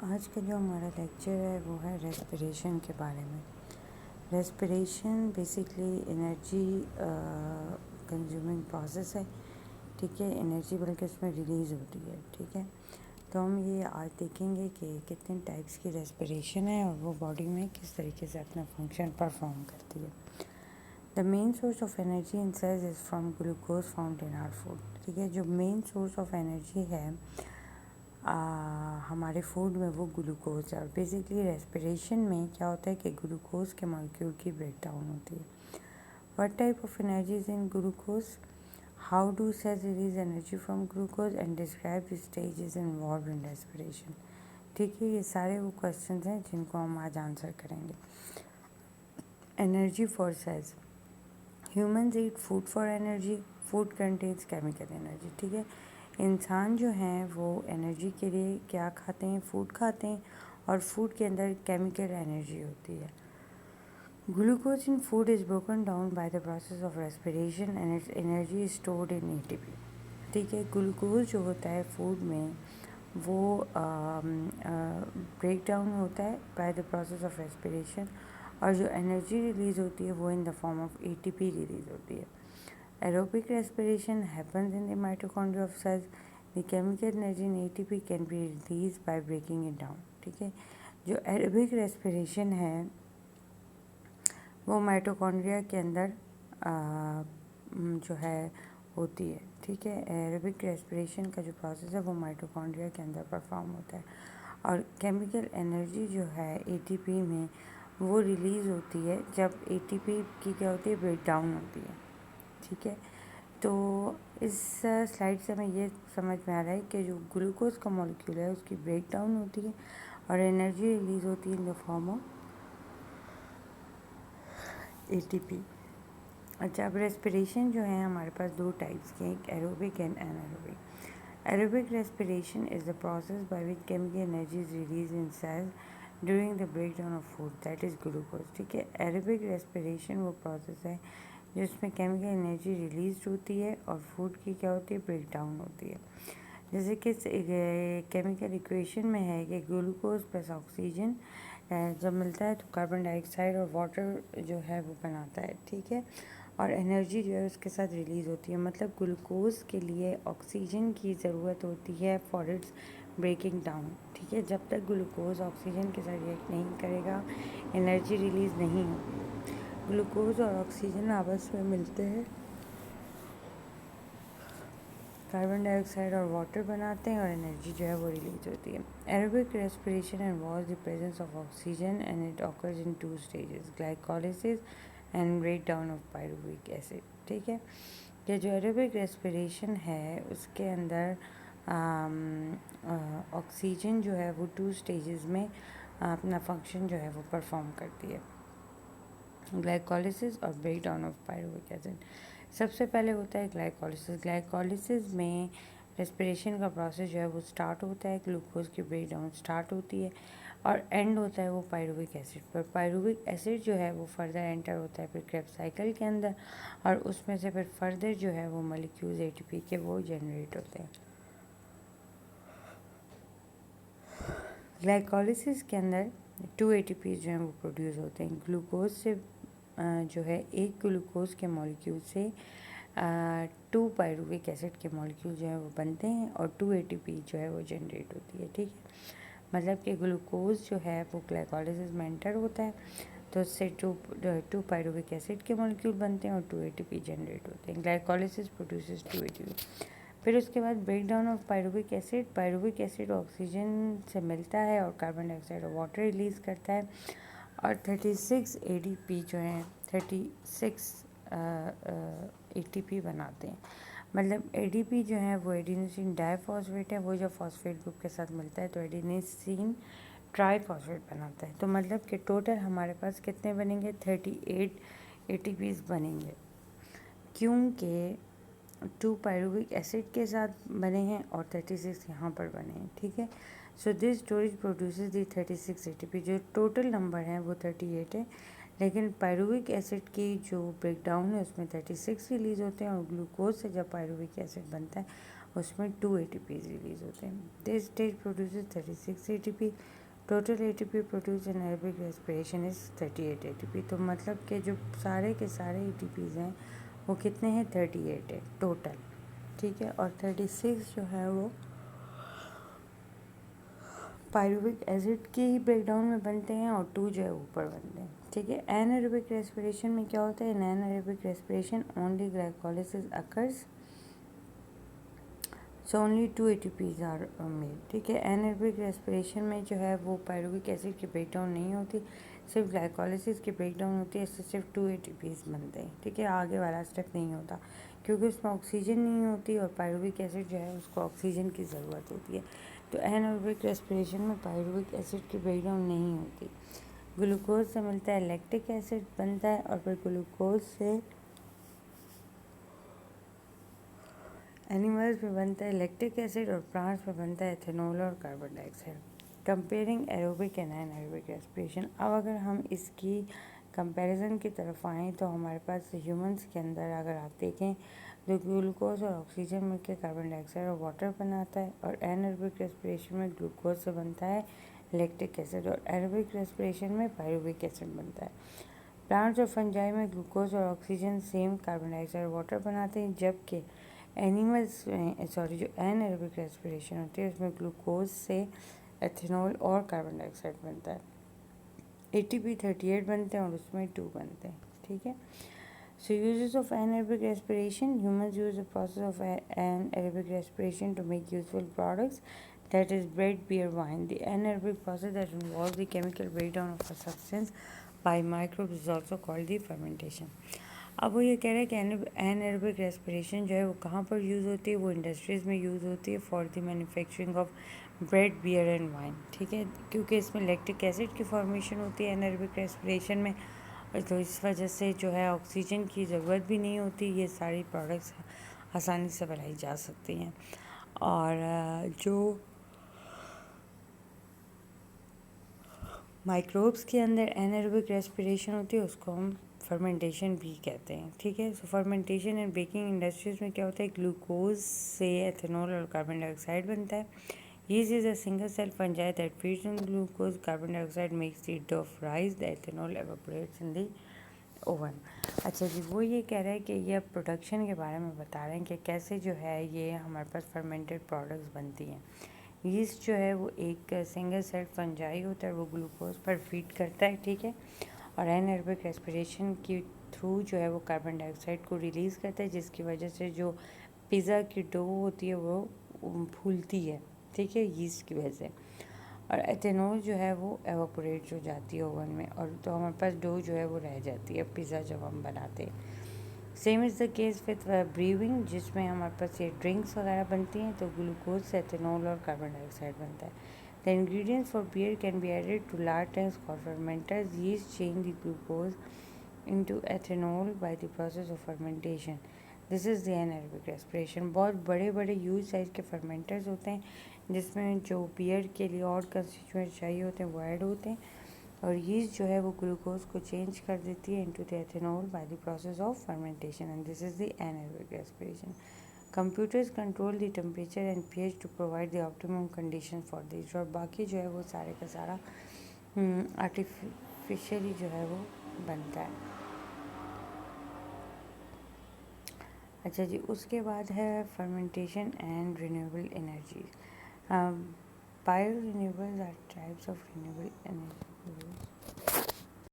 आज का जो हमारा लेक्चर है वो है रेस्पिरेशन के बारे में। Respiration basically energy consuming process है, ठीक है। एनर्जी बल्कि उसमें रिलीज़ होती है, ठीक है। तो हम ये आज देखेंगे कि कितने टाइप्स की रेस्पिरेशन है और वो बॉडी में किस तरीके से अपना फंक्शन परफॉर्म करती है। The main source of energy in cells is from glucose found in our food, ठीक है। जो मेन सोर्स ऑफ एनर्जी है हमारे फूड में वो ग्लूकोज है। और बेसिकली रेस्पिरेशन में क्या होता है कि ग्लूकोज के मॉलिक्यूल की ब्रेक डाउन होती है। What type of energy is in glucose, how do cells release energy from glucose and describe the stages involve in respiration, ठीक है। ये सारे वो क्वेश्चन हैं जिनको हम आज आंसर करेंगे। Energy for cells, humans eat food for energy, food contains chemical energy, ठीक है। इंसान जो हैं वो एनर्जी के लिए क्या खाते हैं, फूड खाते हैं, और फूड के अंदर केमिकल एनर्जी होती है। Glucose in food is broken down by the process of respiration and it's energy is stored in ATP, ठीक है। ग्लूकोज जो होता है फूड में वो ब्रेक डाउन होता है bye the process of respiration, और जो एनर्जी रिलीज़ होती है वो in the form of ATP release होती है। Aerobic respiration happens in the mitochondria of cells. The chemical energy in ATP can be released by breaking it down, ठीक है। जो एरोबिक रेस्पिरेशन है वो माइटोकॉन्ड्रिया के अंदर जो है होती है, ठीक है। एरोबिक रेस्पिरेशन का जो प्रोसेस है वो माइटोकॉन्ड्रिया के अंदर परफॉर्म होता है, और केमिकल एनर्जी जो है एटीपी में वो रिलीज़ होती है जब एटीपी की क्या होती है, ब्रेक डाउन होती है, ठीक है। तो इस स्लाइड से हमें ये समझ में आ रहा है कि जो ग्लूकोज का मॉलिक्यूल है उसकी ब्रेक डाउन होती है और एनर्जी रिलीज़ होती है in the form of ATP. अच्छा, अब रेस्पिरेशन जो है हमारे पास दो टाइप्स के हैं, एक aerobic and anaerobic. Aerobic respiration is the process by which chemical energy is release in cells during the break down of food, that is glucose, ठीक है। एरोबिक रेस्पिरेशन वो प्रोसेस है जिसमें केमिकल एनर्जी रिलीज होती है और food की क्या होती है, ब्रेक डाउन होती है। जैसे कि केमिकल इक्वेशन में है कि ग्लूकोज प्लस ऑक्सीजन जब मिलता है तो कार्बन डाइऑक्साइड और वाटर जो है वो बनाता है, ठीक है। और एनर्जी जो है उसके साथ रिलीज़ होती है। मतलब ग्लूकोज के लिए ऑक्सीजन की ज़रूरत होती है फॉर इट्स ब्रेकिंग डाउन, ठीक है। जब तक ग्लूकोज ऑक्सीजन के साथ रिएक्ट नहीं करेगा एनर्जी रिलीज़ नहीं होगी। ग्लूकोज और ऑक्सीजन आपस में मिलते हैं, कार्बन डाइऑक्साइड और वाटर बनाते हैं और एनर्जी जो है वो रिलीज होती है। Aerobic respiration involves the presence of oxygen and it occurs in two stages, glycolysis and break down of pyruvic acid, ठीक है। ये जो एरोबिक रेस्पिरेशन है उसके अंदर ऑक्सीजन जो है वो टू स्टेजेस में अपना फंक्शन जो है वो परफॉर्म करती है, ग्लाइकोलिसिस और break down of pyruvic acid. सबसे पहले होता है ग्लाइकोलिसिस। ग्लाइकोलिसिस में रेस्पिरेशन का प्रोसेस जो है वो स्टार्ट होता है, ग्लूकोज की ब्रेक डाउन स्टार्ट होती है और एंड होता है वो पायरुविक एसिड पर। पायरुविक एसिड जो है वो फर्दर एंटर होता है फिर क्रेब्स साइकिल के अंदर, और उसमें से फिर फर्दर जो है वो मॉलिक्यूल्स एटीपी के वो जनरेट होते हैं। ग्लाइकोलिसिस के अंदर 2 एटीपी जो हैं वो प्रोड्यूस होते हैं। ग्लूकोज से जो है एक ग्लूकोज के मॉलिक्यूल से 2 पायरुविक एसिड के मॉलिक्यूल जो है वो बनते हैं और 2 एटीपी जो है वो जनरेट होती है, ठीक है। मतलब कि ग्लूकोज जो है वो ग्लाइकोलिसिस में एंटर होता है तो उससे 2 पायरुविक एसिड के मॉलिक्यूल बनते हैं और 2 एटीपी जनरेट होते हैं। Glycolysis produces 2 ATP. फिर उसके बाद break down of pyruvic acid oxygen से मिलता है और कार्बन डाइऑक्साइड और वाटर रिलीज़ करता है, और 36 एडीपी जो हैं 36 एटीपी बनाते हैं। मतलब एडीपी जो है वो एडिनोसिन डाइफॉस्फेट है, वो जब फॉस्फेट ग्रुप के साथ मिलता है तो एडिनोसिन ट्राईफॉस्फेट बनाता है। तो मतलब कि टोटल हमारे पास कितने बनेंगे, 38 एटीपीज बनेंगे, क्योंकि 2 पायरुविक एसिड के साथ बने हैं और 36 यहाँ पर बने हैं, ठीक है। So this storage produces the 36 ATP. जो टोटल नंबर है वो 38 है, लेकिन पायरुविक एसिड की जो ब्रेकडाउन है उसमें 36 रिलीज़ होते हैं, और ग्लूकोज से जब पायरुविक एसिड बनता है उसमें 2 ATPs रिलीज होते हैं. This stage produces 36 ATP. Total ATP produce in aerobic respiration is 38 ATP. तो मतलब कि जो सारे के सारे ATPs हैं वो कितने हैं, 38 है टोटल, ठीक है. और 36 जो है वो पायरुविक एसिड के ही ब्रेकडाउन में बनते हैं और 2 जो है ऊपर बनते हैं, ठीक है. एनारोबिक रेस्पिरेशन में क्या होता है, in anaerobic respiration only glycolysis occurs, so only 2 ATPs are made, ठीक है. एनारोबिक रेस्पिरेशन में जो है वो पायरुविक एसिड की ब्रेकडाउन नहीं होती, सिर्फ ग्लाइकोलिसिस की ब्रेकडाउन होती है, इससे सिर्फ 2 ATPs बनते हैं, ठीक है. आगे वाला स्टेप नहीं होता क्योंकि उसमें ऑक्सीजन नहीं होती और पायरुविक एसिड जो है उसको ऑक्सीजन की ज़रूरत होती है. तो एनारोबिक रेस्पिरेशन में पायरुविक एसिड की ब्रेकडाउन नहीं होती. ग्लूकोज से मिलता है लैक्टिक एसिड बनता है और फिर ग्लूकोज से एनिमल्स में बनता है लैक्टिक एसिड और प्लांट्स में बनता है एथेनॉल और carbon dioxide. Comparing aerobic and anaerobic respiration. अब अगर हम इसकी कंपैरिजन की तरफ आएँ तो हमारे पास ह्यूमंस के अंदर अगर आप देखें तो ग्लूकोज और ऑक्सीजन मिलकर कार्बन डाइऑक्साइड और वाटर बनाता है और एनारोबिक रेस्पिरेशन में ग्लूकोज से बनता है लैक्टिक एसिड और एरोबिक रेस्पिरेशन में पायरुविक एसिड बनता है. प्लांट्स और फंजाई में ग्लूकोज और ऑक्सीजन सेम कार्बन डाइऑक्साइड और वाटर बनाते हैं, जबकि एनिमल्स में जो एनारोबिक रेस्पिरेशन होती है उसमें ग्लूकोज से एथेनॉल और कार्बन डाइऑक्साइड बनता है. ATP 38 बनते हैं और उसमें 2 बनते हैं, ठीक है. So uses of anaerobic respiration. Humans use the process of anaerobic respiration to make useful products, that is bread, beer, wine. The anaerobic process that involves the chemical breakdown of a substance by microbes is also called the fermentation. अब वो ये कह रहा है कि एनाएरोबिक respiration जो है वो कहाँ पर यूज़ होती है, वो इंडस्ट्रीज़ में यूज़ होती है for the manufacturing of bread, beer and wine, ठीक है. क्योंकि इसमें लैक्टिक एसिड की फॉर्मेशन होती है एनाएरोबिक रेस्पिरेशन में, तो इस वजह से जो है ऑक्सीजन की ज़रूरत भी नहीं होती, ये सारी प्रोडक्ट्स आसानी से बनाई जा सकती हैं. और जो माइक्रोब्स के अंदर एनाएरोबिक रेस्पिरेशन होती है उसको हम फर्मेंटेशन भी कहते हैं, ठीक है. सो फर्मेंटेशन एंड बेकिंग इंडस्ट्रीज़ में क्या होता है, ग्लूकोज से एथेनॉल और कार्बन डाइऑक्साइड बनता है. Yeast is a single cell fungi that feeds on glucose. Carbon dioxide makes the dough rise. The ethanol evaporates in the oven. अच्छा जी, वो ये कह रहा है कि ये अब प्रोडक्शन के बारे में बता रहे हैं कि कैसे जो है ये हमारे पास फर्मेंटेड प्रोडक्ट्स बनती हैं. यीस्ट जो है वो एक सिंगल सेल फंजाई होता है, वो ग्लूकोज पर फीड करता है, ठीक है. और एनाएरोबिक रेस्पिरेशन के थ्रू जो है वो कार्बन डाइऑक्साइड को रिलीज़ करता है, जिसकी वजह से जो पिज़्ज़ा की डो होती है वो फूलती है, ठीक है, यीस्ट की वजह से. और एथेनॉल जो है वो एवापोरेट हो जाती है ओवन में और तो हमारे पास डो जो है वो रह जाती है पिज़्ज़ा जब हम बनाते हैं. Same is the case with briefing, जिसमें हमारे पास ये ड्रिंक्स वगैरह बनती हैं तो ग्लूकोज से एथेनॉल और कार्बन डाइऑक्साइड बनता है. The ingredients for beer can be added to large tanks called fermenters. Yeast change the glucose into ethanol by the process of fermentation. This is the anaerobic respiration. बहुत बड़े बड़े huge size के fermenters होते हैं जिसमें जो beer के लिए और कंस्टिट्यूएंट चाहिए होते हैं वो ऐड होते हैं और यीस्ट जो है वो ग्लूकोज को चेंज कर देती है into the ethanol by the process of fermentation and this is the anaerobic respiration. Computers control the temperature and pH to provide the optimum condition for this. और बाकी जो है वो सारे का सारा आर्टिफिशियली जो है वो बनता है. अच्छा जी, उसके बाद है fermentation and renewable energy. Bio renewables are types of renewable energy.